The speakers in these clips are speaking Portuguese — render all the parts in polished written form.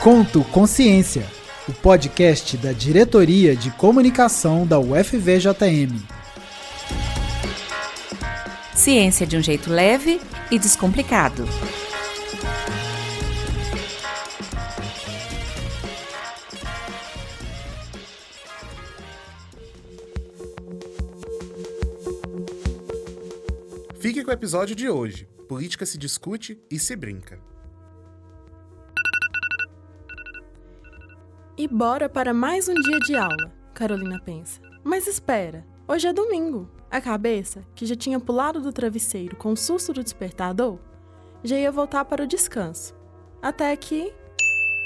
Conto Consciência, o podcast da Diretoria de Comunicação da UFVJM. Ciência de um jeito leve e descomplicado. Fique com o episódio de hoje. Política se discute e se brinca. E bora para mais um dia de aula, Carolina pensa. Mas espera, hoje é domingo. A cabeça, que já tinha pulado do travesseiro com o susto do despertador, já ia voltar para o descanso. Até que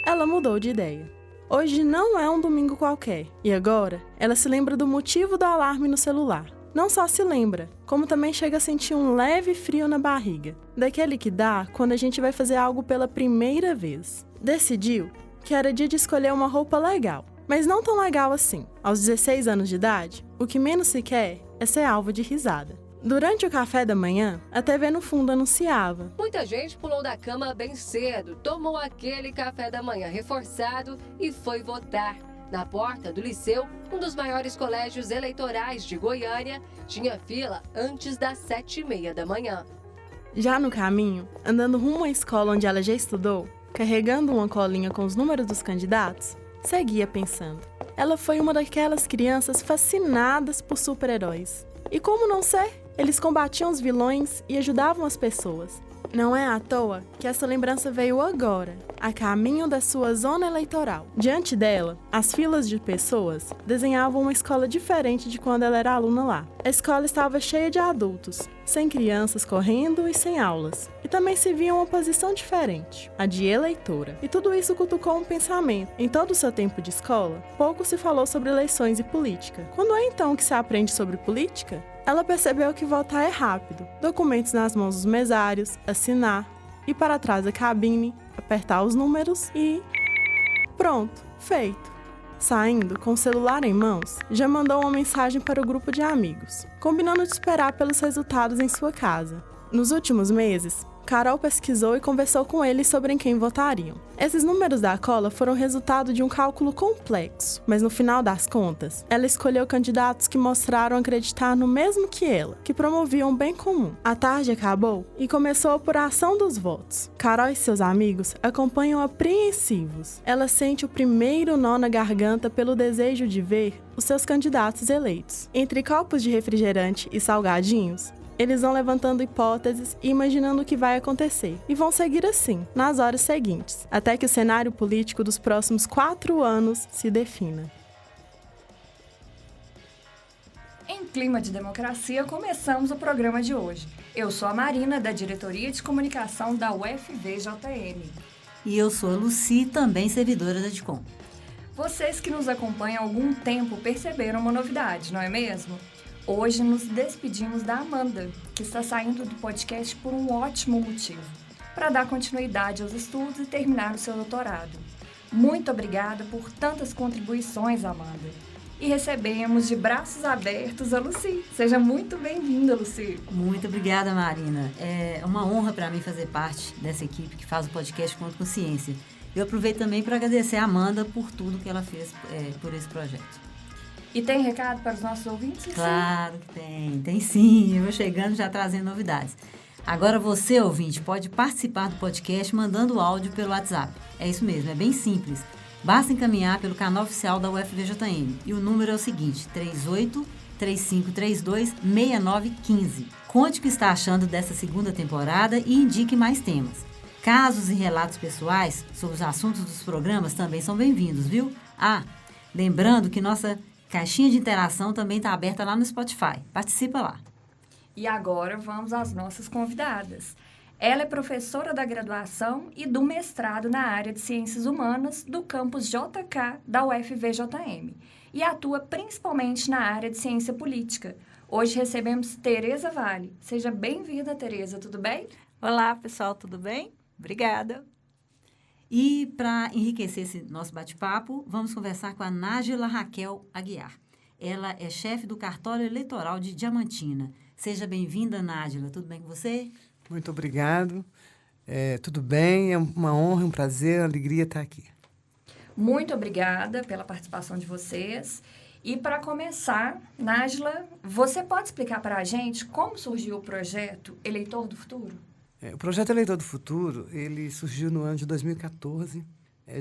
ela mudou de ideia. Hoje não é um domingo qualquer. E agora, ela se lembra do motivo do alarme no celular. Não só se lembra, como também chega a sentir um leve frio na barriga. Daquele que dá quando a gente vai fazer algo pela primeira vez. Decidiu que era dia de escolher uma roupa legal, mas não tão legal assim. Aos 16 anos de idade, o que menos se quer é ser alvo de risada. Durante o café da manhã, a TV no fundo anunciava: muita gente pulou da cama bem cedo, tomou aquele café da manhã reforçado e foi votar. Na porta do Liceu, um dos maiores colégios eleitorais de Goiânia, tinha fila antes das 7h30 da manhã. Já no caminho, andando rumo à escola onde ela já estudou, carregando uma colinha com os números dos candidatos, seguia pensando. Ela foi uma daquelas crianças fascinadas por super-heróis. E como não ser? Eles combatiam os vilões e ajudavam as pessoas. Não é à toa que essa lembrança veio agora, a caminho da sua zona eleitoral. Diante dela, as filas de pessoas desenhavam uma escola diferente de quando ela era aluna lá. A escola estava cheia de adultos, sem crianças correndo e sem aulas. E também se via uma posição diferente, a de eleitora. E tudo isso cutucou um pensamento. Em todo o seu tempo de escola, pouco se falou sobre eleições e política. Quando é então que se aprende sobre política? Ela percebeu que votar é rápido. Documentos nas mãos dos mesários, assinar, ir para trás da cabine, apertar os números e... pronto, feito. Saindo, com o celular em mãos, já mandou uma mensagem para o grupo de amigos, combinando de esperar pelos resultados em sua casa. Nos últimos meses, Carol pesquisou e conversou com eles sobre em quem votariam. Esses números da cola foram resultado de um cálculo complexo, mas no final das contas, ela escolheu candidatos que mostraram acreditar no mesmo que ela, que promoviam o bem comum. A tarde acabou e começou a apuração dos votos. Carol e seus amigos acompanham apreensivos. Ela sente o primeiro nó na garganta pelo desejo de ver os seus candidatos eleitos. Entre copos de refrigerante e salgadinhos, eles vão levantando hipóteses e imaginando o que vai acontecer. E vão seguir assim, nas horas seguintes, até que o cenário político dos próximos 4 anos se defina. Em clima de democracia, começamos o programa de hoje. Eu sou a Marina, da Diretoria de Comunicação da UFVJM. E eu sou a Lucy, também servidora da DICOM. Vocês que nos acompanham há algum tempo perceberam uma novidade, não é mesmo? Hoje nos despedimos da Amanda, que está saindo do podcast por um ótimo motivo, para dar continuidade aos estudos e terminar o seu doutorado. Muito obrigada por tantas contribuições, Amanda. E recebemos de braços abertos a Lucy. Seja muito bem-vinda, Lucy. Muito obrigada, Marina. É uma honra para mim fazer parte dessa equipe que faz o podcast Conto Consciência. Eu aproveito também para agradecer a Amanda por tudo que ela fez por esse projeto. E tem recado para os nossos ouvintes? Lucy? Claro que tem sim. Eu vou chegando já trazendo novidades. Agora você, ouvinte, pode participar do podcast mandando áudio pelo WhatsApp. É isso mesmo, é bem simples. Basta encaminhar pelo canal oficial da UFVJM. E o número é o seguinte, 38-3532-6915. Conte o que está achando dessa segunda temporada e indique mais temas. Casos e relatos pessoais sobre os assuntos dos programas também são bem-vindos, viu? Lembrando que nossa caixinha de interação também está aberta lá no Spotify. Participa lá. E agora vamos às nossas convidadas. Ela é professora da graduação e do mestrado na área de Ciências Humanas do campus JK da UFVJM e atua principalmente na área de Ciência Política. Hoje recebemos Tereza Vale. Seja bem-vinda, Tereza, tudo bem? Olá, pessoal, tudo bem? Obrigada. E para enriquecer esse nosso bate-papo, vamos conversar com a Nájila Raquel Aguiar. Ela é chefe do cartório eleitoral de Diamantina. Seja bem-vinda, Nájila. Tudo bem com você? Muito obrigado. Tudo bem, é uma honra, um prazer, uma alegria estar aqui. Muito obrigada pela participação de vocês. E para começar, Nájila, você pode explicar para a gente como surgiu o projeto Eleitor do Futuro? O projeto Eleitor do Futuro, ele surgiu no ano de 2014,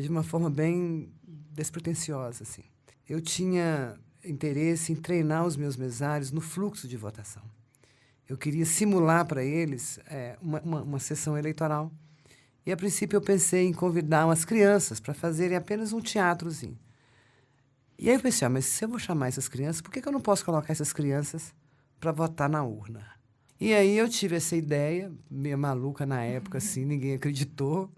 de uma forma bem despretensiosa, assim. Eu tinha interesse em treinar os meus mesários no fluxo de votação. Eu queria simular para eles uma sessão eleitoral. E, a princípio, eu pensei em convidar umas crianças para fazerem apenas um teatrozinho. E aí eu pensei, mas se eu vou chamar essas crianças, por que eu não posso colocar essas crianças para votar na urna? E aí eu tive essa ideia, meio maluca na época, assim, ninguém acreditou,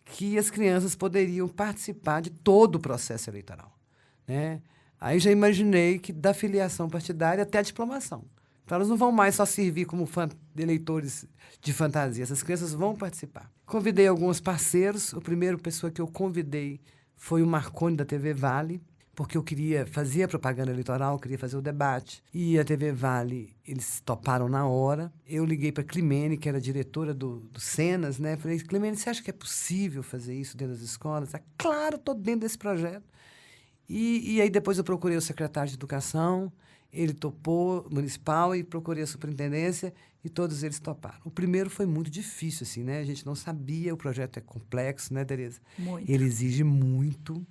que as crianças poderiam participar de todo o processo eleitoral, né? Aí já imaginei que da filiação partidária até a diplomação. Então, elas não vão mais só servir como eleitores de fantasia. Essas crianças vão participar. Convidei alguns parceiros. A primeira pessoa que eu convidei foi o Marconi, da TV Vale, porque eu queria fazer a propaganda eleitoral, queria fazer o debate. E a TV Vale, eles toparam na hora. Eu liguei para a Climene, que era diretora do Cenas, né? Falei, Climene, você acha que é possível fazer isso dentro das escolas? Claro, estou dentro desse projeto. E aí depois eu procurei o secretário de Educação, ele topou, municipal, e procurei a superintendência, e todos eles toparam. O primeiro foi muito difícil, assim, né? A gente não sabia, o projeto é complexo, né, Tereza? Muito. Ele exige muito.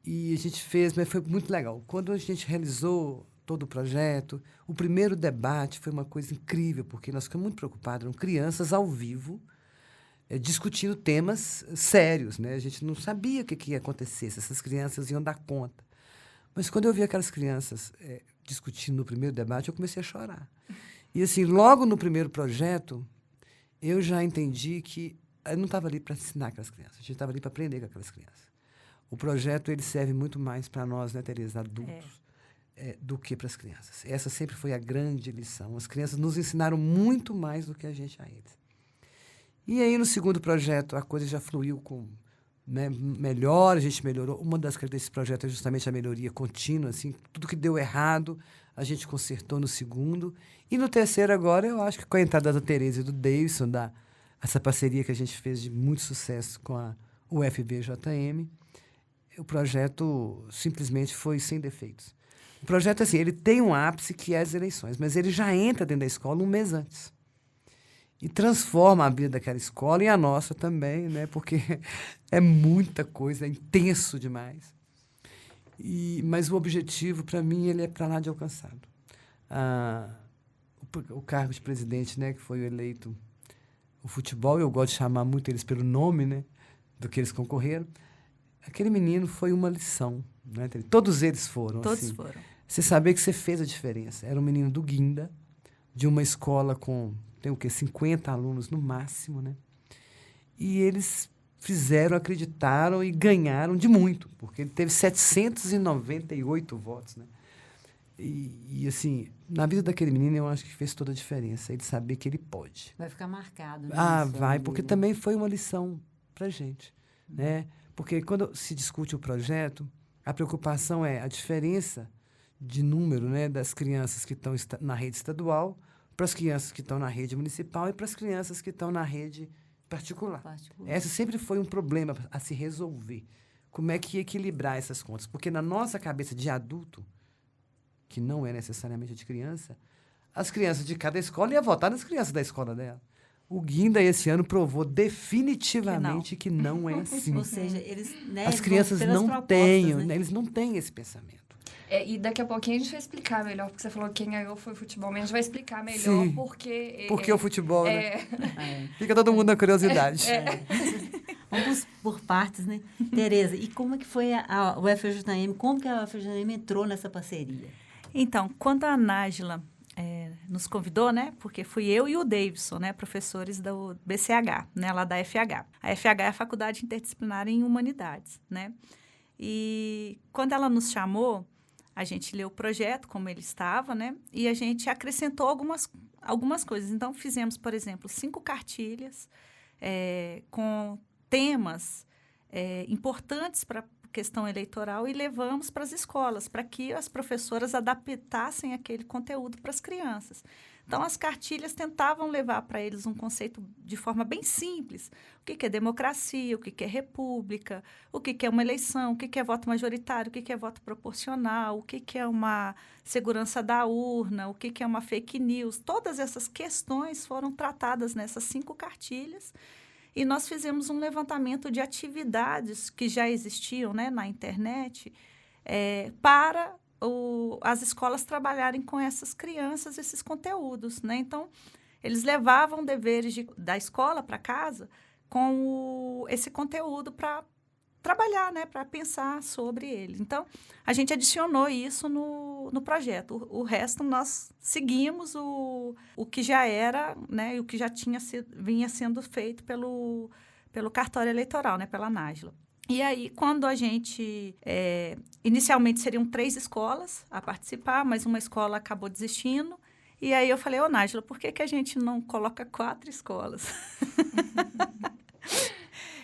E a gente fez, mas foi muito legal. Quando a gente realizou todo o projeto, o primeiro debate foi uma coisa incrível, porque nós ficamos muito preocupados, eram crianças ao vivo, discutindo temas sérios, né? A gente não sabia o que ia acontecer, se essas crianças iam dar conta. Mas quando eu vi aquelas crianças discutindo no primeiro debate, eu comecei a chorar. E, assim, logo no primeiro projeto, eu já entendi que eu não estava ali para ensinar aquelas crianças, a gente estava ali para aprender com aquelas crianças. O projeto ele serve muito mais para nós, né, Tereza, adultos, do que para as crianças. Essa sempre foi a grande lição. As crianças nos ensinaram muito mais do que a gente a eles. E aí, no segundo projeto, a coisa já fluiu melhor, a gente melhorou. Uma das características desse projeto é justamente a melhoria contínua, assim, tudo que deu errado, a gente consertou no segundo. E no terceiro, agora, eu acho que com a entrada da Tereza e do Davidson, essa parceria que a gente fez de muito sucesso com a UFVJM, o projeto simplesmente foi sem defeitos. O projeto, assim, ele tem um ápice que é as eleições, mas ele já entra dentro da escola um mês antes. E transforma a vida daquela escola e a nossa também, né? Porque é muita coisa, é intenso demais. Mas o objetivo, para mim, ele é para lá de alcançado. O cargo de presidente, né, que foi eleito, o futebol, eu gosto de chamar muito eles pelo nome, né, do que eles concorreram. Aquele menino foi uma lição, né? Todos eles foram. Todos assim, foram. Você saber que você fez a diferença. Era um menino do Guinda, de uma escola com, tem o quê? 50 alunos no máximo, né? E eles fizeram, acreditaram e ganharam de muito, porque ele teve 798 votos, né? E assim, na vida daquele menino, eu acho que fez toda a diferença. Ele saber que ele pode. Vai ficar marcado. Né, vai, porque também foi uma lição para a gente, né? Porque quando se discute o projeto, a preocupação é a diferença de número, né, das crianças que estão na rede estadual para as crianças que estão na rede municipal e para as crianças que estão na rede particular. Esse sempre foi um problema a se resolver. Como é que equilibrar essas contas? Porque na nossa cabeça de adulto, que não é necessariamente de criança, as crianças de cada escola iam votar nas crianças da escola dela. O Guinda, esse ano, provou definitivamente que não é assim. Ou seja, eles, né, as crianças não têm, né? Eles não têm esse pensamento. E daqui a pouquinho a gente vai explicar melhor, porque você falou que quem ganhou foi o futebol, mas a gente vai explicar melhor. Sim, porque o futebol, né? Fica todo mundo na curiosidade. Vamos por partes, né? Tereza, e como é que foi a UFJM? Como que a UFJM entrou nessa parceria? Então, quando a Nájila nos convidou, né? Porque fui eu e o Davidson, né? Professores do BCH, né? Lá da FH. A FH é a Faculdade Interdisciplinar em Humanidades, né? E quando ela nos chamou, a gente leu o projeto, como ele estava, né? E a gente acrescentou algumas coisas. Então, fizemos, por exemplo, 5 cartilhas com temas importantes para a questão eleitoral e levamos para as escolas, para que as professoras adaptassem aquele conteúdo para as crianças. Então, as cartilhas tentavam levar para eles um conceito de forma bem simples. O que é democracia, o que é república, o que é uma eleição, o que é voto majoritário, o que é voto proporcional, o que é uma segurança da urna, o que é uma fake news. Todas essas questões foram tratadas nessas 5 cartilhas. E nós fizemos um levantamento de atividades que já existiam, né, na internet, para as escolas trabalharem com essas crianças, esses conteúdos, né? Então, eles levavam deveres da escola para casa com esse conteúdo para trabalhar, né? Para pensar sobre ele. Então, a gente adicionou isso no projeto. O resto, nós seguimos o que já era, né? E o que já vinha sendo feito pelo cartório eleitoral, né? Pela Nájila. E aí, quando a gente... inicialmente, seriam 3 escolas a participar, mas uma escola acabou desistindo. E aí, eu falei, Nájila, por que a gente não coloca 4 escolas?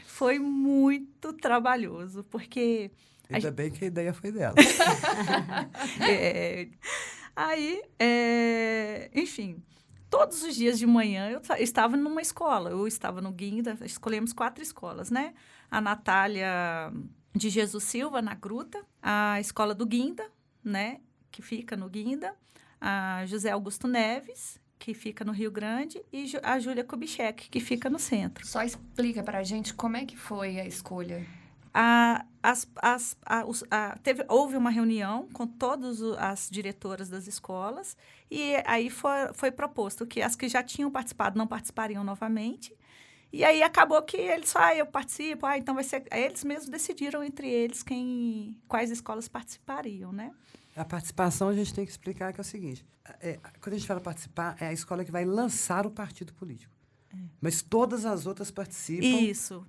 Foi muito trabalhoso, porque... Ainda bem que a ideia foi dela. Enfim... Todos os dias de manhã eu estava numa escola. Eu estava no Guinda, escolhemos 4 escolas, né? A Natália de Jesus Silva, na Gruta. A escola do Guinda, né? Que fica no Guinda. A José Augusto Neves, que fica no Rio Grande. E a Júlia Kubitschek, que fica no centro. Só explica para a gente como é que foi a escolha. Houve uma reunião com todas as diretoras das escolas e aí foi proposto que as que já tinham participado não participariam novamente. E aí acabou que eles eu participo, então vai ser... Eles mesmos decidiram entre eles quais escolas participariam, né? A participação a gente tem que explicar que é o seguinte, quando a gente fala participar, é a escola que vai lançar o partido político. Mas todas as outras participam. Isso.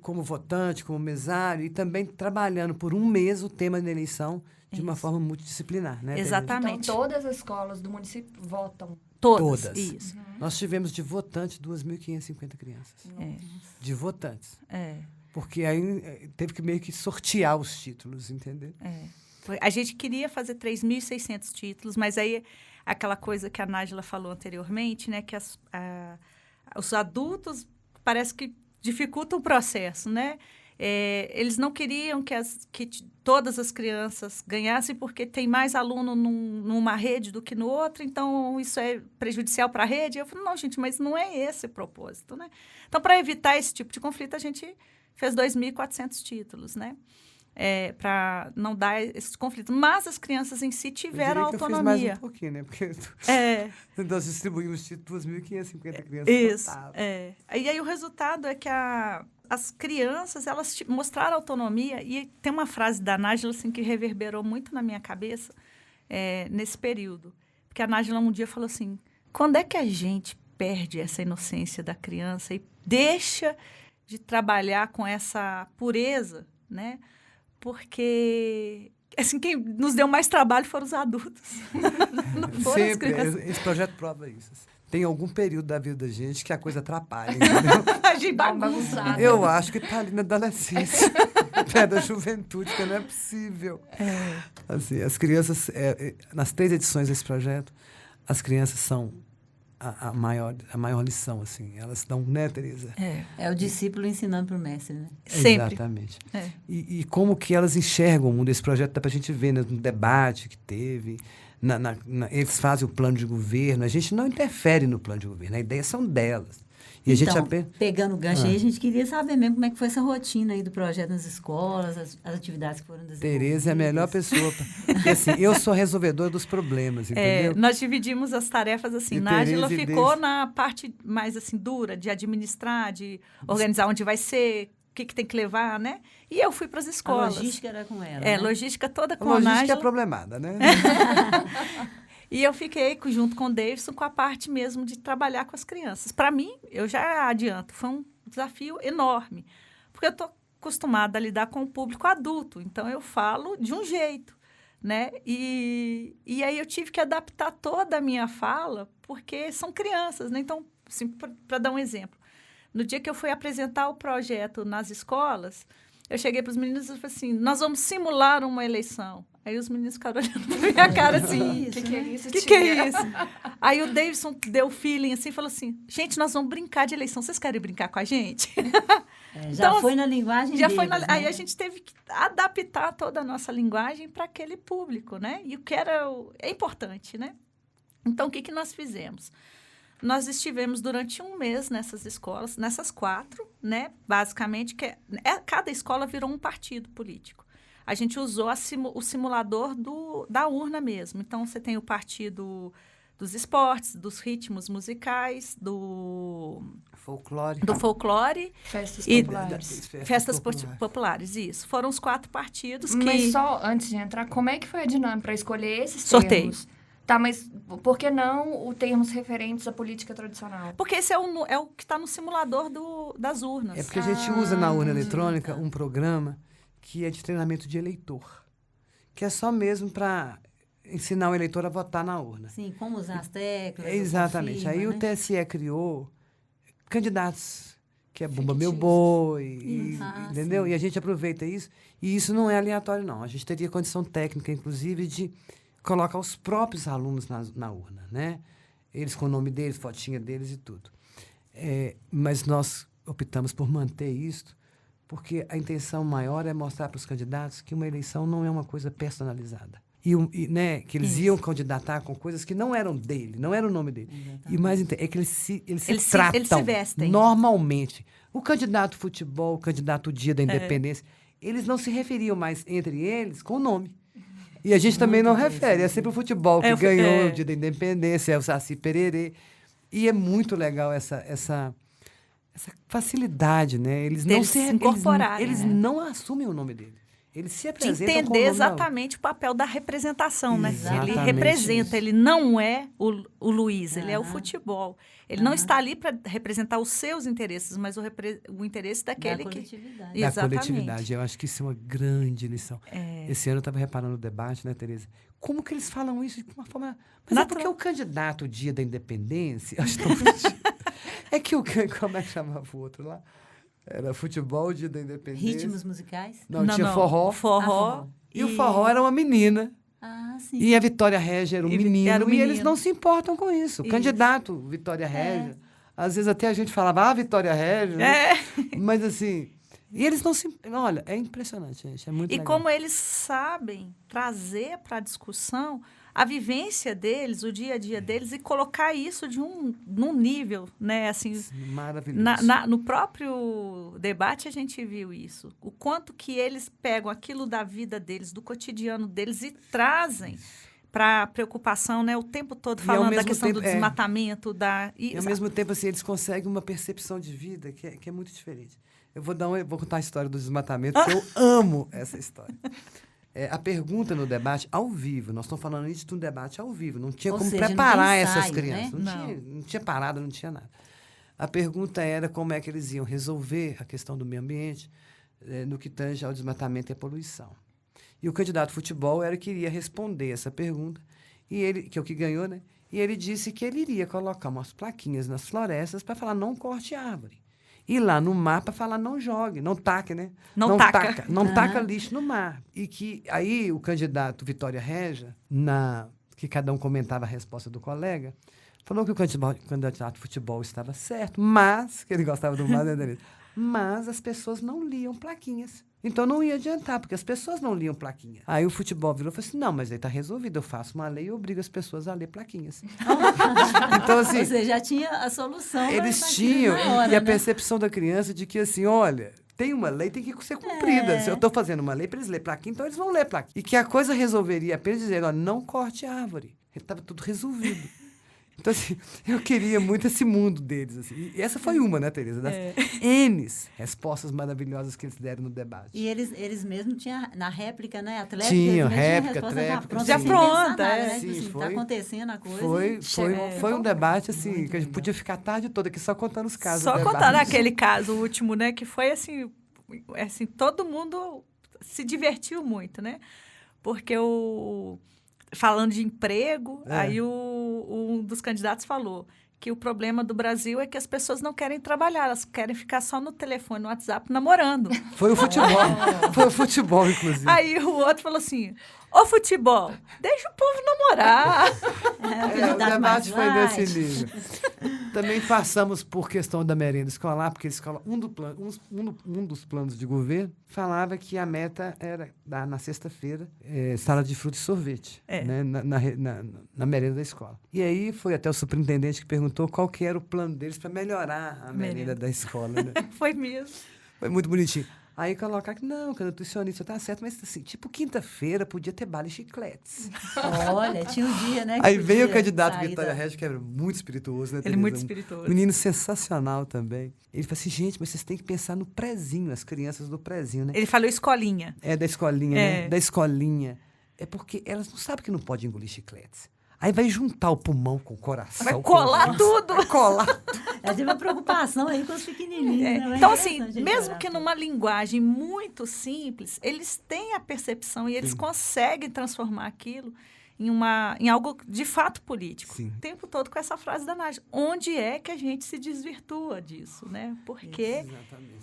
Como votante, como mesário, e também trabalhando por um mês o tema da eleição de uma forma multidisciplinar, né? Exatamente. Então, todas as escolas do município votam? Todas. Isso. Nós tivemos de votantes 2.550 crianças. De votantes. Porque aí teve que meio que sortear os títulos, entendeu? A gente queria fazer 3.600 títulos, mas aí aquela coisa que a Nájila falou anteriormente, né? Que os adultos parece que dificultam o processo, né? Eles não queriam que todas as crianças ganhassem porque tem mais aluno numa rede do que no outro, então isso é prejudicial para a rede. Eu falei, não, gente, mas não é esse o propósito, né? Então, para evitar esse tipo de conflito, a gente fez 2.400 títulos, né? Para não dar esse conflito. Mas as crianças em si tiveram autonomia. Eu fiz mais um pouquinho, né? Porque nós distribuímos 2.550 crianças. Isso, E aí o resultado é que as crianças, elas mostraram autonomia. E tem uma frase da Nájila assim, que reverberou muito na minha cabeça nesse período. Porque a Nájila um dia falou assim, quando é que a gente perde essa inocência da criança e deixa de trabalhar com essa pureza, né? Porque, assim, quem nos deu mais trabalho foram os adultos. Não foram as crianças. Esse projeto prova isso. Tem algum período da vida da gente que a coisa atrapalha, entendeu? A gente bagunçada. Eu acho que está ali na adolescência, pé da juventude, que não é possível. Assim, as crianças, nas 3 edições desse projeto, as crianças são a maior lição, assim. Elas dão, né, Tereza? É o discípulo ensinando para o mestre, né? Sempre. Exatamente. E como que elas enxergam o mundo? Esse projeto dá para a gente ver no debate que teve. Eles fazem o plano de governo. A gente não interfere no plano de governo. A ideia são delas. E então, a gente apenas... pegando o gancho aí, a gente queria saber mesmo como é que foi essa rotina aí do projeto nas escolas, as atividades que foram desenvolvidas. Tereza é a melhor pessoa. Porque, assim, eu sou resolvedor dos problemas, entendeu? Nós dividimos as tarefas assim. Nájila ficou na parte mais assim, dura, de administrar, de organizar onde vai ser, o que tem que levar, né? E eu fui para as escolas. A logística era com ela, né? Logística toda com a Nájila. Nájila. É problemada, né? E eu fiquei junto com o Davidson com a parte mesmo de trabalhar com as crianças. Para mim, eu já adianto, foi um desafio enorme. Porque eu estou acostumada a lidar com o público adulto. Então, eu falo de um jeito, né? E aí eu tive que adaptar toda a minha fala, porque são crianças, né? Então, assim, para dar um exemplo. No dia que eu fui apresentar o projeto nas escolas, eu cheguei para os meninos e falei assim, nós vamos simular uma eleição. Aí os meninos ficaram olhando para minha cara assim, o que é isso? O que é isso? Aí o Davidson deu feeling assim, falou assim, gente, nós vamos brincar de eleição, vocês querem brincar com a gente? Já Então, foi na linguagem já deles, foi né? Aí a gente teve que adaptar toda a nossa linguagem para aquele público, né? E o que é importante, né? Então, o que nós fizemos? Nós estivemos durante um mês nessas escolas, nessas 4, né? Basicamente, cada escola virou um partido político. A gente usou o simulador da urna mesmo. Então, você tem o partido dos esportes, dos ritmos musicais, do folclore. Festas e populares. Festas populares, isso. Foram os 4 partidos que... Mas só antes de entrar, como é que foi a dinâmica para escolher esses sorteio. Termos? Tá, mas por que não os termos referentes à política tradicional? Porque esse é o que está no simulador das urnas. É porque a gente usa na urna eletrônica um programa que é de treinamento de eleitor, que é só mesmo para ensinar o eleitor a votar na urna. Sim, como usar as teclas. Exatamente. Confirma, Aí né? o TSE criou candidatos, que é Bumba Meu Boi, entendeu? Sim. E a gente aproveita isso. E isso não é aleatório, não. A gente teria condição técnica, inclusive, de colocar os próprios alunos na urna, né? Eles com o nome deles, fotinha deles e tudo. Mas nós optamos por manter isso, porque a intenção maior é mostrar para os candidatos que uma eleição não é uma coisa personalizada. Né, que eles iam candidatar com coisas que não eram dele, não era o nome dele. Exatamente. E o mais é que eles se tratam eles se vestem normalmente. O candidato futebol, o candidato dia da independência, eles não se referiam mais entre eles com o nome. E a gente também não refere. É sempre o futebol que ganhou o dia da independência, é o Saci Pererê. E é muito legal essa facilidade, né? Eles não se incorporarem. Eles não assumem o nome dele. Eles se apresentam de entender exatamente o papel da representação, né? Ele representa, isso. Ele não é o Luiz, ele é o futebol. Ele não está ali para representar os seus interesses, mas o interesse daquele da coletividade. Que... Da coletividade. Eu acho que isso é uma grande lição. Esse ano eu estava reparando no debate, né, Tereza? Como que eles falam isso de uma forma... Mas é porque o candidato dia da independência... Acho tão é que como é que chamava o outro lá? Era futebol, dia da independência. Ritmos musicais? Não, tinha forró. Forró. E o forró era uma menina. Sim. E a Vitória Régia era um menino. E eles não se importam com isso. O candidato Vitória Régia. Às vezes até a gente falava, Vitória Régia. Né? Mas assim... E eles não se... Olha, é impressionante, gente. É muito legal. E como eles sabem trazer para a discussão a vivência deles, o dia a dia deles, e colocar isso num nível, né? Assim, maravilhoso. No próprio debate a gente viu isso. O quanto que eles pegam aquilo da vida deles, do cotidiano deles, e trazem para a preocupação, né? O tempo todo falando da questão do desmatamento. E ao mesmo tempo, assim, eles conseguem uma percepção de vida que é muito diferente. Eu vou contar a história do desmatamento, porque eu amo essa história. A pergunta no debate, ao vivo, nós estamos falando isso de um debate ao vivo, não tinha como preparar essas crianças. Né? Não tinha parada, não tinha nada. A pergunta era como é que eles iam resolver a questão do meio ambiente no que tange ao desmatamento e à poluição. E o candidato futebol era que iria responder essa pergunta, e ele, que é o que ganhou, né? E ele disse que ele iria colocar umas plaquinhas nas florestas para falar não corte árvore. E lá no mar para falar não jogue, não taque, né? Não taca lixo no mar. E que aí o candidato Vitória Régia, que cada um comentava a resposta do colega, falou que o candidato de futebol estava certo, mas, que ele gostava do mar, né, mas as pessoas não liam plaquinhas. Então não ia adiantar, porque as pessoas não liam plaquinha. Aí o futebol virou e falou assim, não, mas aí está resolvido, eu faço uma lei e obrigo as pessoas a ler plaquinhas. Então, assim... Você já tinha a solução. Eles tinham, e a percepção da criança de que, assim, olha, tem uma lei, tem que ser cumprida. Se eu estou fazendo uma lei para eles lerem plaquinha, então eles vão ler plaquinha. E que a coisa resolveria apenas dizer, olha, não corte árvore. Estava tudo resolvido. Então, assim, eu queria muito esse mundo deles. Assim. E essa foi uma, né, Tereza? Das N's respostas maravilhosas que eles deram no debate. E eles mesmos tinham, na réplica, né? Atlética, tinham réplica, tréplica. Já pronta, Está acontecendo a coisa. Foi um debate, assim, que a gente podia ficar a tarde toda aqui só contando os casos. Só contando aquele caso último, né? Que foi, assim, todo mundo se divertiu muito, né? Porque falando de emprego, aí um dos candidatos falou que o problema do Brasil é que as pessoas não querem trabalhar, elas querem ficar só no telefone, no WhatsApp, namorando. Foi o futebol. Foi o futebol, inclusive. Aí o outro falou assim, ô futebol, deixa o povo namorar. O debate foi desse nível. Também passamos por questão da merenda escolar, porque um dos planos de governo falava que a meta era, na sexta-feira, salada de fruta e sorvete, né, na merenda da escola. E aí foi até o superintendente que perguntou qual que era o plano deles para melhorar a merenda da escola. Né? Foi mesmo. Foi muito bonitinho. Aí colocar que não, que a nutricionista tá certo, mas assim, tipo, quinta-feira podia ter bala e chicletes. Olha, tinha um dia, né? Aí veio o candidato Vitória Reggio, que era muito espirituoso, né, Ele é muito espirituoso. Menino sensacional também. Ele falou assim, gente, mas vocês têm que pensar no prezinho, as crianças do prezinho, né? Ele falou escolinha. Da escolinha, né? Da escolinha. É porque elas não sabem que não pode engolir chicletes. Aí vai juntar o pulmão com o coração. Vai colar tudo. Vai colar. Teve uma preocupação aí com os pequenininhos. Né? Então, assim, mesmo que numa linguagem muito simples, eles têm a percepção e eles conseguem transformar aquilo em algo de fato político. Sim. O tempo todo com essa frase da Nájila. Onde é que a gente se desvirtua disso, né? Porque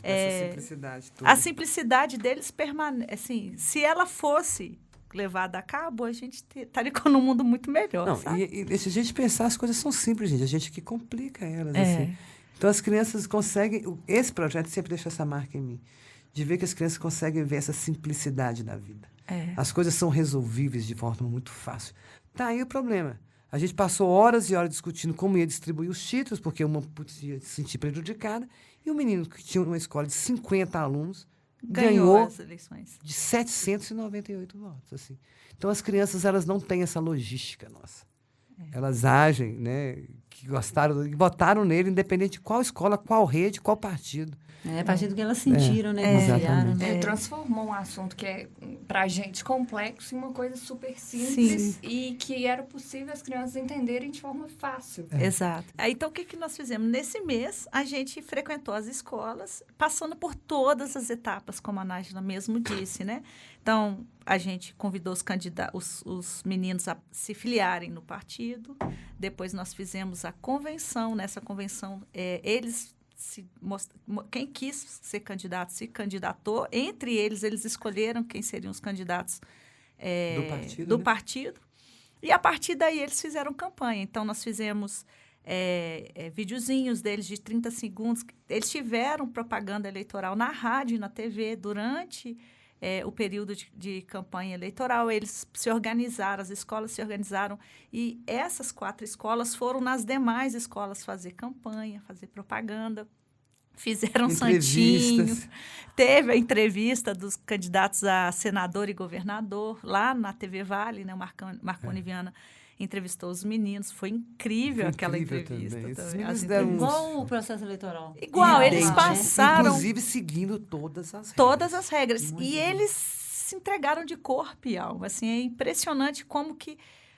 essa simplicidade toda. A simplicidade deles permanece. Assim, se ela fosse levada a cabo, a gente estaria num mundo muito melhor. Não, sabe? e se a gente pensar, as coisas são simples, gente. A gente que complica elas. Assim. Então, as crianças conseguem... Esse projeto sempre deixa essa marca em mim. De ver que as crianças conseguem ver essa simplicidade da vida. As coisas são resolvíveis de forma muito fácil. Tá aí o problema. A gente passou horas e horas discutindo como ia distribuir os títulos, porque uma podia se sentir prejudicada, e o menino que tinha uma escola de 50 alunos ganhou as eleições de 798 votos. Assim. Então, as crianças elas não têm essa logística nossa. Elas agem, né, que gostaram, que votaram nele, independente de qual escola, qual rede, qual partido. A partir do que elas sentiram, né? Exatamente. Né? Transformou um assunto que é, pra gente, complexo em uma coisa super simples e que era possível as crianças entenderem de forma fácil. Exato. Aí, então, o que nós fizemos? Nesse mês, a gente frequentou as escolas, passando por todas as etapas, como a Nájila mesmo disse, né? Então, a gente convidou os meninos a se filiarem no partido. Depois, nós fizemos a convenção. Nessa convenção, quem quis ser candidato se candidatou. Entre eles escolheram quem seriam os candidatos do partido. E, a partir daí, eles fizeram campanha. Então, nós fizemos videozinhos deles de 30 segundos. Eles tiveram propaganda eleitoral na rádio e na TV durante o período de campanha eleitoral. Eles se organizaram, as escolas se organizaram. E essas 4 escolas foram nas demais escolas fazer campanha, fazer propaganda. Fizeram santinho. Teve a entrevista dos candidatos a senador e governador lá na TV Vale, né? O Marconi Viana entrevistou os meninos. Foi incrível aquela entrevista. Também. Igual o processo eleitoral. Igual, eles passaram... Inclusive seguindo todas as regras. Todas as regras. E eles se entregaram de corpo e alma. Assim, é impressionante como que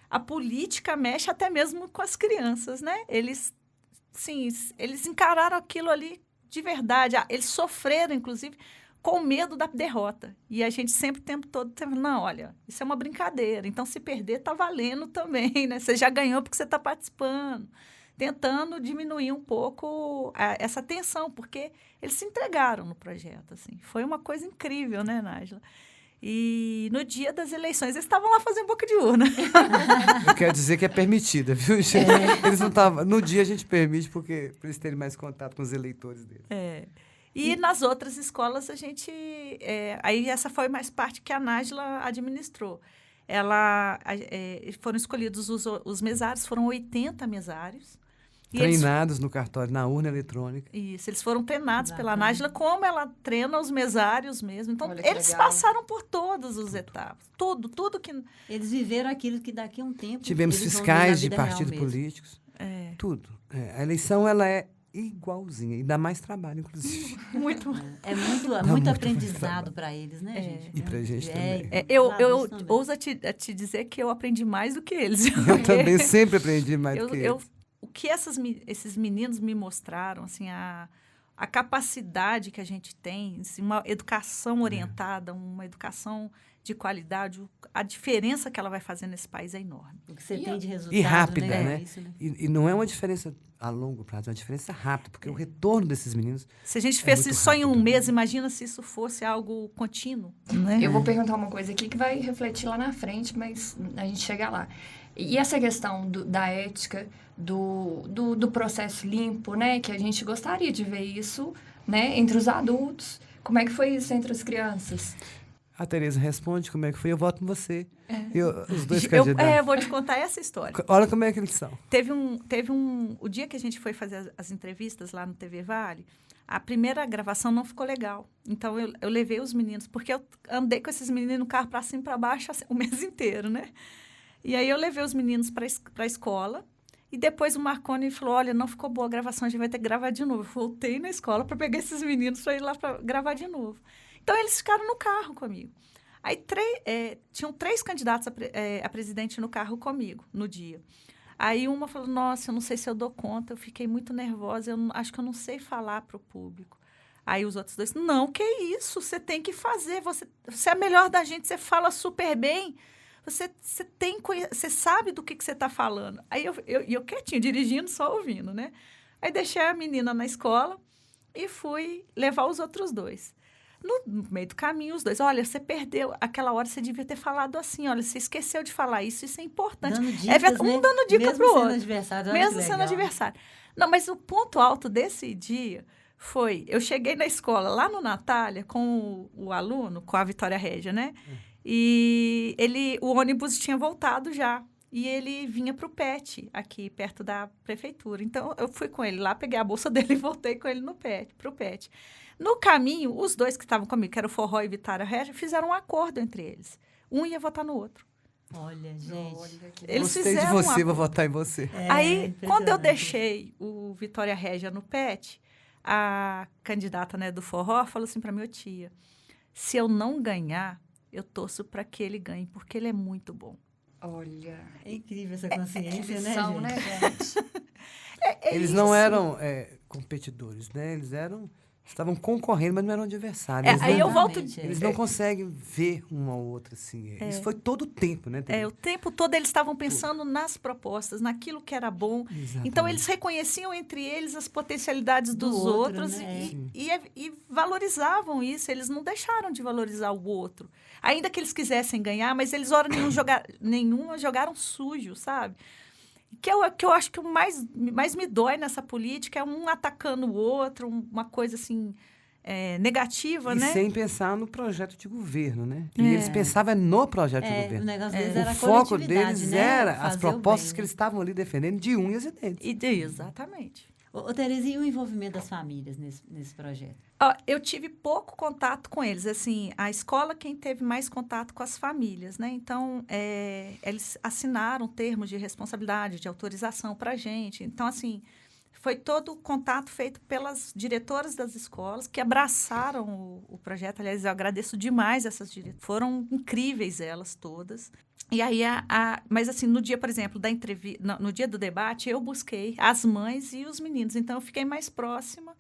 a política mexe até mesmo com as crianças, né? Eles encararam aquilo ali de verdade. Eles sofreram, inclusive, com medo da derrota. E a gente sempre, o tempo todo, não, olha, isso é uma brincadeira. Então, se perder, tá valendo também, né? Você já ganhou porque você está participando. Tentando diminuir um pouco essa tensão, porque eles se entregaram no projeto, assim. Foi uma coisa incrível, né, Nájila? E no dia das eleições, eles estavam lá fazendo boca de urna. Eu quero dizer que é permitida, viu, gente? Eles não estavam... No dia a gente permite, porque para eles terem mais contato com os eleitores deles. E nas outras escolas, a gente... aí essa foi mais parte que a Nájila administrou. Foram escolhidos os mesários, foram 80 mesários. Treinados no cartório, na urna eletrônica. Isso, eles foram treinados pela Nájila, como ela treina os mesários mesmo. Então, eles legal. passaram por todas as etapas. Tudo que... Eles viveram aquilo que daqui a um tempo... Tivemos fiscais de partidos políticos. Tudo. A eleição, ela é igualzinha. E dá mais trabalho, inclusive. É muito aprendizado para eles, né, gente? E para a gente também. Eu ouso te dizer que eu aprendi mais do que eles. Eu também sempre aprendi mais do que eles. O que esses meninos me mostraram, assim, a capacidade que a gente tem, assim, uma educação orientada, uma educação de qualidade, a diferença que ela vai fazer nesse país é enorme. O que você tem de resultado, E rápida, né? Isso, né? E não é uma diferença a longo prazo, é uma diferença rápida, porque o retorno desses meninos... Se a gente fez muito isso só em um rápido. mês, imagina se isso fosse algo contínuo. Né? Eu vou perguntar uma coisa aqui que vai refletir lá na frente, mas a gente chega lá. E essa questão da ética, do processo limpo, né? Que a gente gostaria de ver isso, né? Entre os adultos. Como é que foi isso entre as crianças? A Tereza responde como é que foi, eu voto em você. Os dois Eu candidatos. vou te contar essa história. Olha como é que eles são. O dia que a gente foi fazer as entrevistas lá no TV Vale, a primeira gravação não ficou legal. Então, eu levei os meninos, porque eu andei com esses meninos no carro para cima e para baixo assim, o mês inteiro, né? E aí eu levei os meninos para a escola e depois o Marconi falou, olha, não ficou boa a gravação, a gente vai ter que gravar de novo. Eu voltei na escola para pegar esses meninos para ir lá para gravar de novo. Então, eles ficaram no carro comigo. Aí, tinham 3 candidatos a presidente no carro comigo, no dia. Aí, uma falou, nossa, eu não sei se eu dou conta, eu fiquei muito nervosa, acho que eu não sei falar para o público. Aí, os outros 2, não, que isso, você tem que fazer, você é a melhor da gente, você fala super bem, você sabe do que você está falando. Aí, eu quietinho, dirigindo, só ouvindo, né? Aí, deixei a menina na escola e fui levar os outros 2. No meio do caminho, os 2, olha, você perdeu, aquela hora você devia ter falado assim, olha, você esqueceu de falar isso é importante. Dando dicas, um dando dica pro outro. Mesmo sendo adversário. adversário. Não, mas o ponto alto desse dia foi, eu cheguei na escola, lá no Natália, com o aluno, com a Vitória Régia, né? E o ônibus tinha voltado já. E ele vinha para o PET, aqui perto da prefeitura. Então, eu fui com ele lá, peguei a bolsa dele e voltei com ele para o PET. No caminho, os 2 que estavam comigo, que era o Forró e Vitória Régia, fizeram um acordo entre eles. Um ia votar no outro. Olha, gente. Eles Gostei de fizeram você, vou votar em você. Aí, quando eu deixei o Vitória Régia no PET, a candidata, né, do Forró falou assim para minha tia, se eu não ganhar, eu torço para que ele ganhe, porque ele é muito bom. Olha. É incrível essa consciência, né, São, gente? né, gente? Eles não eram competidores, né? Eles estavam concorrendo, mas não eram adversários. Aí eu volto... Eles não conseguem ver um ao outro, assim. Isso foi todo o tempo, né? O tempo todo eles estavam pensando nas propostas, naquilo que era bom. Exatamente. Então, eles reconheciam entre eles as potencialidades dos outros, né? e valorizavam isso. Eles não deixaram de valorizar o outro. Ainda que eles quisessem ganhar, mas eles, hora nenhuma, jogaram sujo, sabe? Que eu acho que o mais me dói nessa política é um atacando o outro, uma coisa assim, negativa, né? E sem pensar no projeto de governo, né? E eles pensavam no projeto de governo. O negócio deles era a O foco coletividade, deles né? era as Fazer propostas o bem, que eles estavam ali defendendo de unhas e dentes. Exatamente. Ô, Tereza, e o envolvimento das famílias nesse projeto? Eu tive pouco contato com eles. Assim, a escola, quem teve mais contato com as famílias, né? Então, eles assinaram termos de responsabilidade, de autorização para a gente. Então, assim, foi todo o contato feito pelas diretoras das escolas que abraçaram o projeto. Aliás, eu agradeço demais essas diretoras. Foram incríveis elas todas. E aí, mas assim, no dia, por exemplo, da entrevista, no dia do debate, eu busquei as mães e os meninos. Então, eu fiquei mais próxima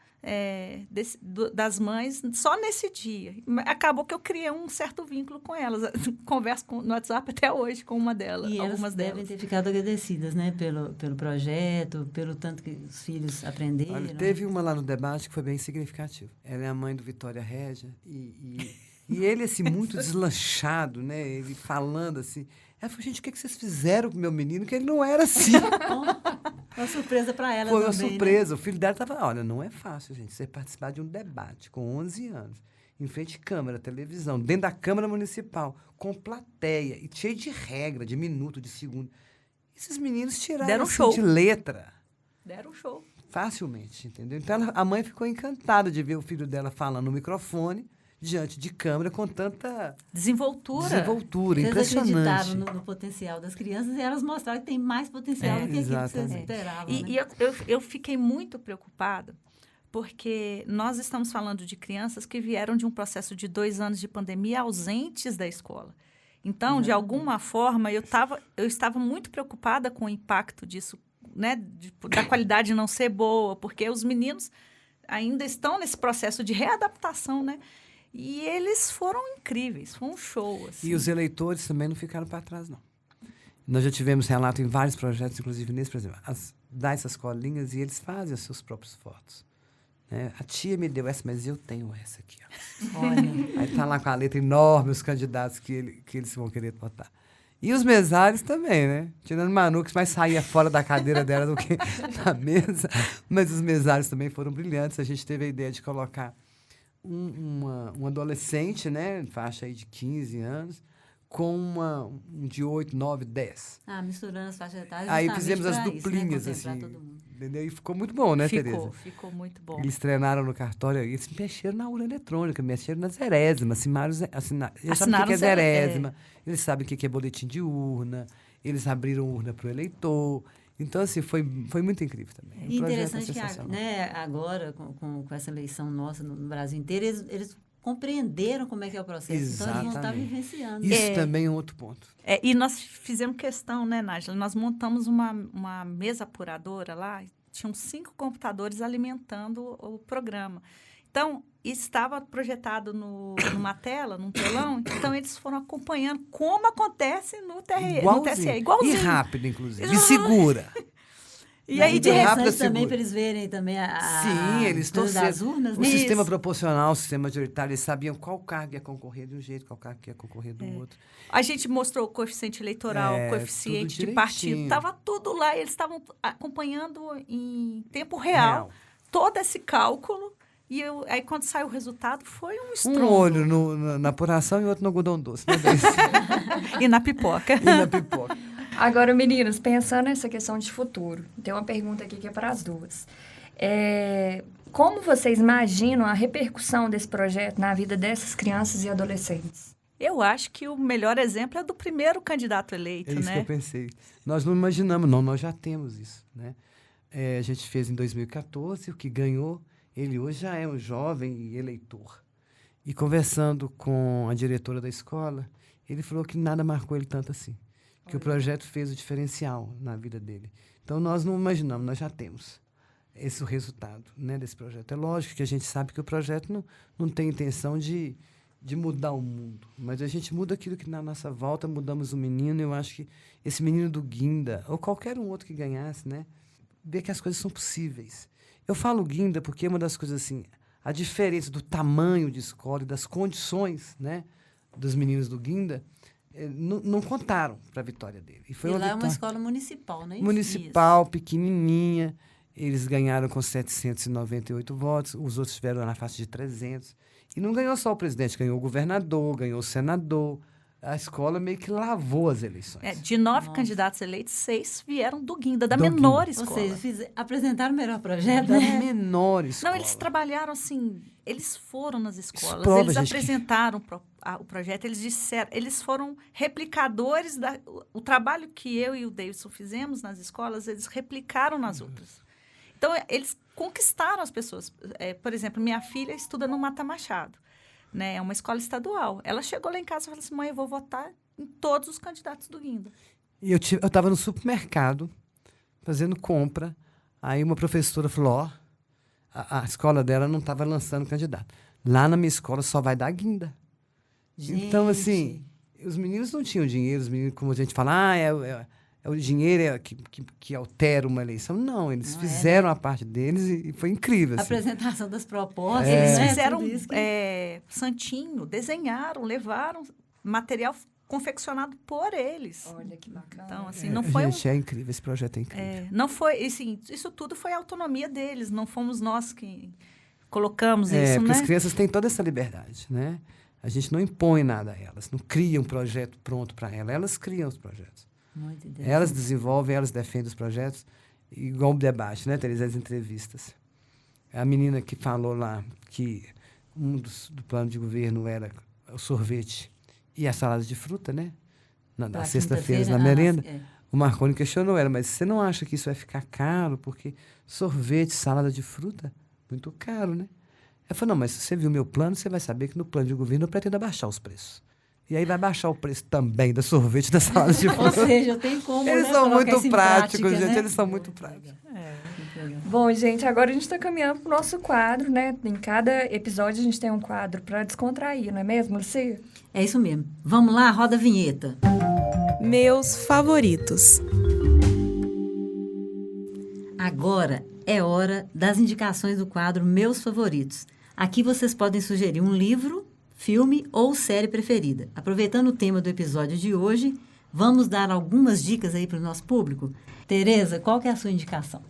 das mães só nesse dia. Acabou que eu criei um certo vínculo com elas. Converso no WhatsApp até hoje com uma delas, e algumas elas devem ter ficado agradecidas, né? Pelo projeto, pelo tanto que os filhos aprenderam. Olha, teve uma lá no debate que foi bem significativo. Ela é a mãe do Vitória Régia e ele, assim, muito deslanchado, né? Ele falando assim. Ela falou, gente, o que vocês fizeram com o meu menino? Que ele não era assim. Uma surpresa para ela Foi também, uma surpresa. Né? O filho dela estava, olha, não é fácil, gente, você participar de um debate com 11 anos, em frente de câmera, televisão, dentro da Câmara Municipal, com plateia, e cheio de regra, de minuto, de segundo. Esses meninos tiraram Deram assim, show. de letra. Deram show. Facilmente, entendeu? Então, a mãe ficou encantada de ver o filho dela falando no microfone, diante de câmera, com tanta desenvoltura. Vocês Impressionante. acreditaram no potencial das crianças e elas mostraram que tem mais potencial do que aquilo que vocês esperavam. E eu fiquei muito preocupada, porque nós estamos falando de crianças que vieram de um processo de 2 anos de pandemia ausentes da escola. Então, de alguma forma, eu estava muito preocupada com o impacto disso, né, da qualidade não ser boa, porque os meninos ainda estão nesse processo de readaptação, né? E eles foram incríveis, foi um show. Assim. E os eleitores também não ficaram para trás, não. Nós já tivemos relato em vários projetos, inclusive nesse, por exemplo, dá essas colinhas e eles fazem as suas próprias fotos. Né? A tia me deu essa, mas eu tenho essa aqui. Ó. Olha. Aí está lá com a letra enorme os candidatos que eles vão querer votar. E os mesários também, né? Tirando Manu, que mais saía fora da cadeira dela do que na mesa. Mas os mesários também foram brilhantes. A gente teve a ideia de colocar um adolescente, né? Faixa aí de 15 anos, com um de 8, 9, 10. Misturando as faixas etárias. Aí fizemos as isso, duplinhas, né? assim. Todo mundo. Entendeu? E ficou muito bom, né, Tereza? Ficou muito bom. Eles treinaram no cartório, eles mexeram na urna eletrônica, mexeram nas erésimas, eles sabem o que é zerésima, eles sabem o que é boletim de urna, eles abriram urna para o eleitor. Então, assim, foi muito incrível também. E interessante que agora, com essa eleição nossa no Brasil inteiro, eles compreenderam como é que é o processo. Exatamente. Então, eles vão estar vivenciando. Isso também é um outro ponto. E nós fizemos questão, né, Nájila? Nós montamos uma mesa apuradora lá, tinham 5 computadores alimentando o programa. Então, estava projetado numa tela, num telão, então eles foram acompanhando como acontece no TSE. Igualzinho. E rápido, inclusive. E segura. E aí, de repente, também para eles verem também Sim, eles torceram. Das urnas. O sistema proporcional, o sistema majoritário, eles sabiam qual cargo ia concorrer de um jeito, qual cargo ia concorrer do outro. A gente mostrou o coeficiente eleitoral, o coeficiente de partido, estava tudo lá, e eles estavam acompanhando em tempo real todo esse cálculo. E aí, quando saiu o resultado, foi um estrondo. Um olho na apuração e outro no algodão doce. Né? E na pipoca. Agora, meninos, pensando nessa questão de futuro, tem uma pergunta aqui que é para as duas. Como vocês imaginam a repercussão desse projeto na vida dessas crianças e adolescentes? Eu acho que o melhor exemplo é do primeiro candidato eleito, né? É isso que eu pensei. Nós não imaginamos, não, nós já temos isso, né? A gente fez em 2014, o que ganhou, ele hoje já é um jovem eleitor. E conversando com a diretora da escola, ele falou que nada marcou ele tanto assim. Que o projeto fez o diferencial na vida dele. Então, nós não imaginamos, nós já temos esse resultado, né, desse projeto. É lógico que a gente sabe que o projeto não tem intenção de mudar o mundo, mas a gente muda aquilo que na nossa volta mudamos o menino. Eu acho que esse menino do Guinda, ou qualquer um outro que ganhasse, né, ver que as coisas são possíveis. Eu falo Guinda porque é uma das coisas assim, a diferença do tamanho de escola e das condições, né, dos meninos do Guinda, não contaram para a vitória dele. E lá é uma escola municipal, né? Municipal, pequenininha. Eles ganharam com 798 votos, os outros tiveram na faixa de 300. E não ganhou só o presidente, ganhou o governador, ganhou o senador. A escola meio que lavou as eleições. De 9 candidatos eleitos, 6 vieram do Guinda, da menor escola. Ou seja, apresentaram o melhor projeto, da né? menor escola. Não, eles trabalharam assim, eles foram nas escolas, eles apresentaram o projeto, eles disseram, eles foram replicadores o trabalho que eu e o Davidson fizemos nas escolas, eles replicaram nas outras. Então, eles conquistaram as pessoas. Por exemplo, minha filha estuda no Mata Machado. Né, é uma escola estadual. Ela chegou lá em casa e falou assim, mãe, eu vou votar em todos os candidatos do Guinda. E eu estava no supermercado, fazendo compra, aí uma professora falou, a escola dela não estava lançando candidato. Lá na minha escola só vai dar Guinda. Gente. Então, assim, os meninos não tinham dinheiro, os meninos, como a gente fala, é o dinheiro que altera uma eleição. Não, eles fizeram a parte deles e foi incrível. A assim. apresentação das propostas. Eles fizeram santinho, desenharam, levaram material confeccionado por eles. Olha que bacana. Então, assim, não foi Gente, é incrível, esse projeto é incrível. Não foi, assim, isso tudo foi a autonomia deles, não fomos nós que colocamos isso, porque né? as crianças têm toda essa liberdade, né? A gente não impõe nada a elas, não cria um projeto pronto para elas, elas criam os projetos. Elas desenvolvem, elas defendem os projetos, igual o debate, né, Teresa? As entrevistas. A menina que falou lá que do plano de governo era o sorvete e a salada de fruta, né? Na sexta-feira, na merenda. O Marconi questionou ela, mas você não acha que isso vai ficar caro? Porque sorvete, salada de fruta, muito caro, né? Ela falou, não, mas se você viu o meu plano, você vai saber que no plano de governo eu pretendo abaixar os preços. E aí vai baixar o preço também da sorvete e da salada de fruta. Ou seja, tem como, eles são muito práticos, gente. Eles são muito práticos. Bom, gente, agora a gente está caminhando para o nosso quadro, né? Em cada episódio a gente tem um quadro para descontrair, não é mesmo, Lucia? É isso mesmo. Vamos lá, roda a vinheta. Meus favoritos. Agora é hora das indicações do quadro Meus Favoritos. Aqui vocês podem sugerir um livro, filme ou série preferida. Aproveitando o tema do episódio de hoje, vamos dar algumas dicas aí para o nosso público. Tereza, qual que é a sua indicação?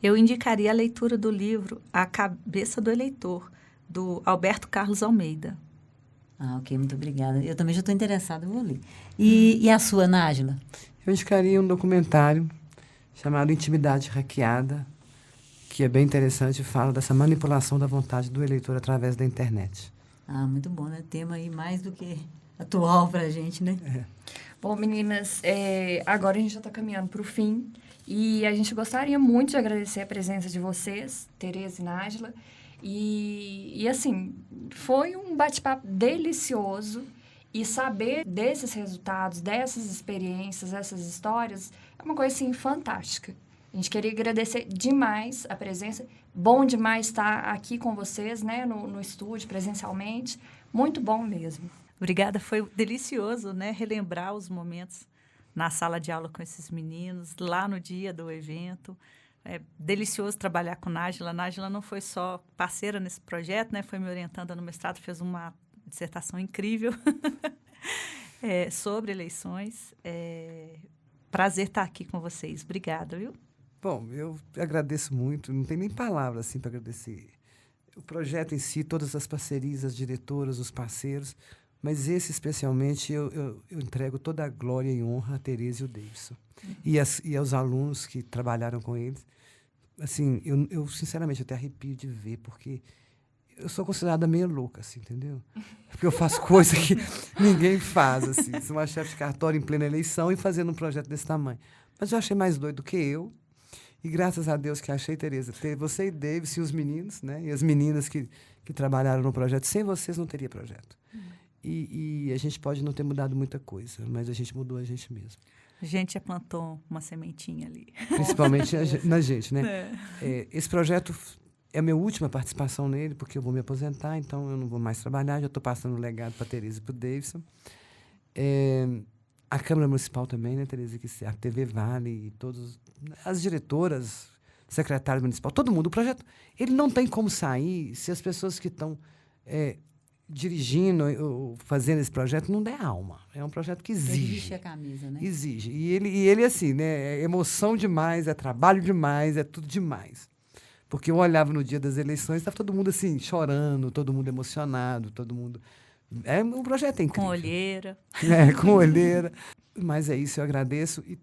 Eu indicaria a leitura do livro A Cabeça do Eleitor, do Alberto Carlos Almeida. Ah, ok, muito obrigada. Eu também já estou interessada, eu vou ler. E a sua, Nájila? Eu indicaria um documentário chamado Intimidade Hackeada, que é bem interessante e fala dessa manipulação da vontade do eleitor através da internet. Ah, muito bom, né? Tema aí mais do que atual para a gente, né? Bom, meninas, agora a gente já está caminhando para o fim e a gente gostaria muito de agradecer a presença de vocês, Tereza e Nájila. E assim, foi um bate-papo delicioso e saber desses resultados, dessas experiências, essas histórias, é uma coisa, assim, fantástica. A gente queria agradecer demais a presença. Bom demais estar aqui com vocês, né, no estúdio, presencialmente. Muito bom mesmo. Obrigada, foi delicioso, né, relembrar os momentos na sala de aula com esses meninos, lá no dia do evento. É delicioso trabalhar com Nájila. A Nájila não foi só parceira nesse projeto, né? Foi me orientando no mestrado, fez uma dissertação incrível sobre eleições. Prazer estar aqui com vocês. Obrigada, viu? Bom, eu agradeço muito. Não tem nem palavras assim, para agradecer. O projeto em si, todas as parcerias, as diretoras, os parceiros, mas esse especialmente eu entrego toda a glória e honra a Tereza e o Davidson. E aos alunos que trabalharam com eles. Assim, eu sinceramente até arrepio de ver, porque eu sou considerada meio louca, assim, entendeu? Porque eu faço coisa que ninguém faz, assim. Sou uma chefe de cartório em plena eleição e fazendo um projeto desse tamanho. Mas eu achei mais doido do que eu. E graças a Deus que achei, Tereza, você e Davis e os meninos, né? E as meninas que trabalharam no projeto. Sem vocês não teria projeto. E a gente pode não ter mudado muita coisa, mas a gente mudou a gente mesmo. A gente já plantou uma sementinha ali. Principalmente na gente, né? Esse projeto é a minha última participação nele, porque eu vou me aposentar, então eu não vou mais trabalhar, já estou passando o legado para a Tereza e para o Davidson. A Câmara Municipal também, né, Tereza? A TV Vale, todas as diretoras, secretários municipal, todo mundo. O projeto, ele não tem como sair se as pessoas que estão dirigindo ou fazendo esse projeto não der alma. É um projeto que exige. Exige a camisa, né? Exige. E ele assim, né? É emoção demais, é trabalho demais, é tudo demais. Porque eu olhava no dia das eleições, estava todo mundo assim, chorando, todo mundo emocionado, todo mundo... O projeto é incrível. Com olheira. Com olheira. Mas é isso, eu agradeço. E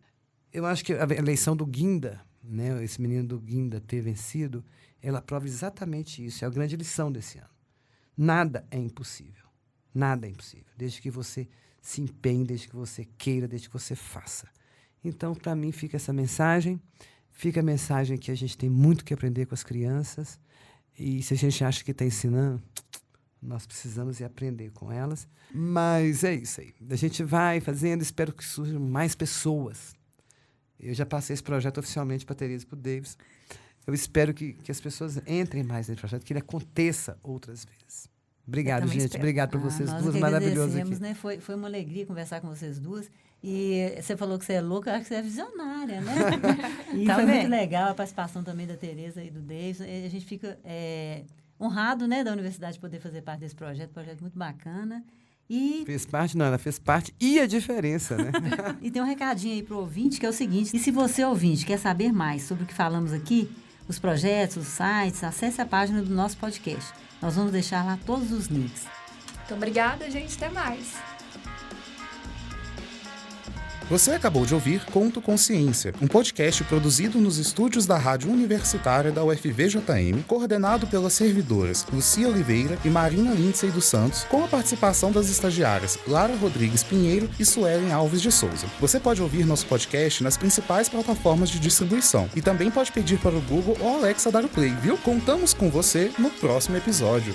eu acho que a eleição do Guinda, né? Esse menino do Guinda ter vencido, ela prova exatamente isso. É a grande lição desse ano. Nada é impossível. Nada é impossível. Desde que você se empenhe, desde que você queira, desde que você faça. Então, para mim, fica essa mensagem. Fica a mensagem que a gente tem muito que aprender com as crianças. E se a gente acha que está ensinando, nós precisamos ir aprender com elas. Mas é isso aí. A gente vai fazendo, espero que surjam mais pessoas. Eu já passei esse projeto oficialmente para a Tereza e para o Davis. Eu espero que as pessoas entrem mais nesse projeto, que ele aconteça outras vezes. Obrigado, gente. Espero. Obrigado por vocês duas maravilhosas aqui. Né? Foi uma alegria conversar com vocês duas. E você falou que você é louca, eu acho que você é visionária, né? E foi muito legal a participação também da Tereza e do Davis. A gente fica honrado, né, da universidade poder fazer parte desse projeto muito bacana. E... Fez parte, não, ela fez parte e a diferença, né? E tem um recadinho aí para o ouvinte, que é o seguinte: e se você, ouvinte, quer saber mais sobre o que falamos aqui, os projetos, os sites, acesse a página do nosso podcast. Nós vamos deixar lá todos os links. Então, obrigada, gente. Até mais. Você acabou de ouvir Conto Consciência, um podcast produzido nos estúdios da Rádio Universitária da UFVJM, coordenado pelas servidoras Lucia Oliveira e Marina Lindsay dos Santos, com a participação das estagiárias Lara Rodrigues Pinheiro e Suelen Alves de Souza. Você pode ouvir nosso podcast nas principais plataformas de distribuição e também pode pedir para o Google ou Alexa dar o play, viu? Contamos com você no próximo episódio.